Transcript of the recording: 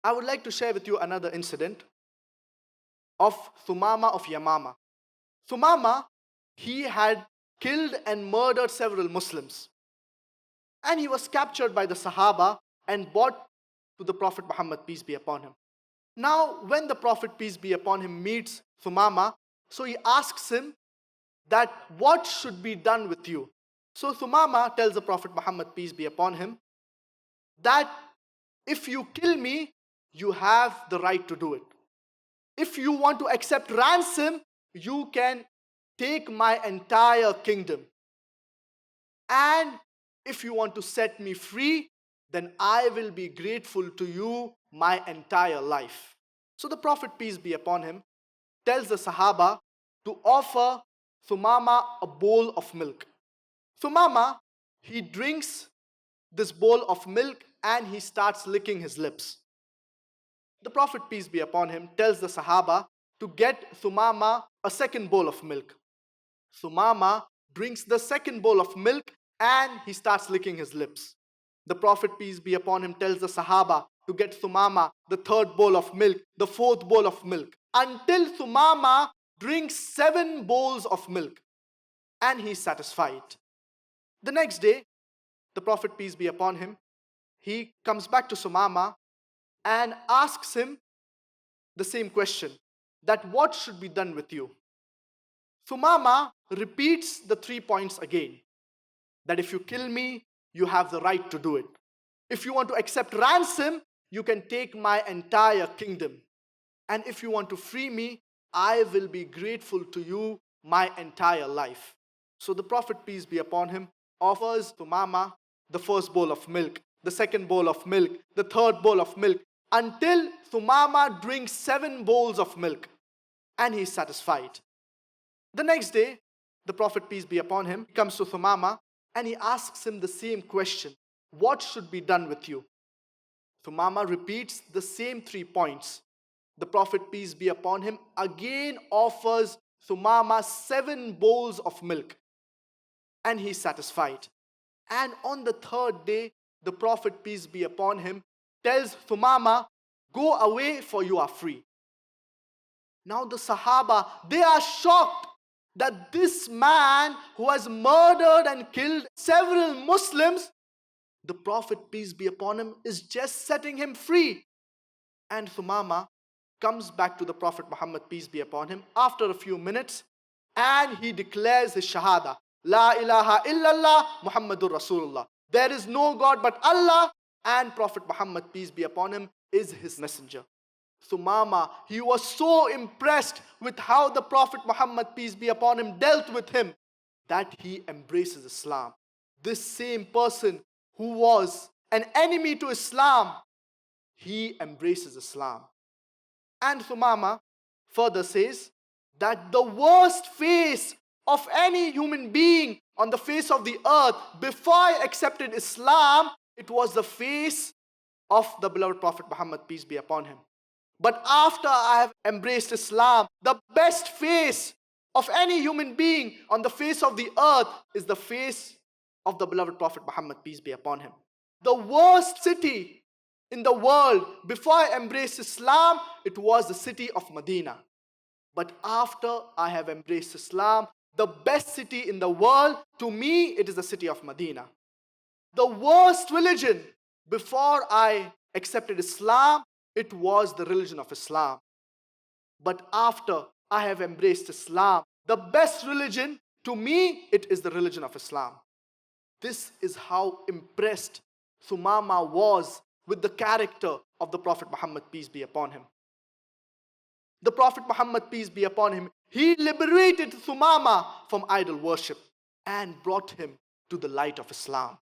I would like to share with you another incident of Thumama of Yamama. Thumama, he had killed and murdered several Muslims. And he was captured by the Sahaba and brought to the Prophet Muhammad, peace be upon him. Now, when the Prophet, peace be upon him, meets Thumama, so he asks him that what should be done with you. So Thumama tells the Prophet Muhammad, peace be upon him, that if you kill me, you have the right to do it. If you want to accept ransom, you can take my entire kingdom. And if you want to set me free, then I will be grateful to you my entire life. So the Prophet, peace be upon him, tells the Sahaba to offer Thumama a bowl of milk. Thumama, he drinks this bowl of milk and he starts licking his lips. The Prophet, peace be upon him, tells the Sahaba to get Thumama a second bowl of milk. Thumama drinks the second bowl of milk and he starts licking his lips. The Prophet, peace be upon him, tells the Sahaba to get Thumama the third bowl of milk, the fourth bowl of milk, until Thumama drinks 7 bowls of milk and he's satisfied. The next day, the Prophet, peace be upon him, he comes back to Thumama and asks him the same question, that what should be done with you? Thumama repeats the 3 points again, that if you kill me, you have the right to do it. If you want to accept ransom, you can take my entire kingdom. And if you want to free me, I will be grateful to you my entire life. So the Prophet, peace be upon him, offers Thumama the first bowl of milk, the second bowl of milk, the third bowl of milk, until Thumama drinks 7 bowls of milk and he is satisfied. The next day, the Prophet, peace be upon him, comes to Thumama and he asks him the same question, what should be done with you? Thumama repeats the same 3 points. The Prophet, peace be upon him, again offers Thumama 7 bowls of milk and he is satisfied. And on the third day, the Prophet, peace be upon him, tells Thumama, go away for you are free. Now the Sahaba, they are shocked that this man who has murdered and killed several Muslims, the Prophet, peace be upon him, is just setting him free. And Thumama comes back to the Prophet Muhammad, peace be upon him, after a few minutes, and he declares his Shahada, La ilaha illallah Muhammadur Rasulullah. There is no God but Allah, and Prophet Muhammad, peace be upon him, is his messenger. Thumama, he was so impressed with how the Prophet Muhammad, peace be upon him, dealt with him, that he embraces Islam. This same person who was an enemy to Islam, he embraces Islam. And Thumama further says that the worst face of any human being on the face of the earth before I accepted Islam, it was the face of the beloved Prophet Muhammad, peace be upon him. But after I have embraced Islam, the best face of any human being on the face of the earth is the face of the beloved Prophet Muhammad, peace be upon him. The worst city in the world before I embraced Islam, it was the city of Medina. But after I have embraced Islam, the best city in the world, to me, it is the city of Medina. The worst religion before I accepted Islam, it was the religion of Islam. But after I have embraced Islam, the best religion, to me, it is the religion of Islam. This is how impressed Thumama was with the character of the Prophet Muhammad, peace be upon him. The Prophet Muhammad, peace be upon him, he liberated Thumama from idol worship and brought him to the light of Islam.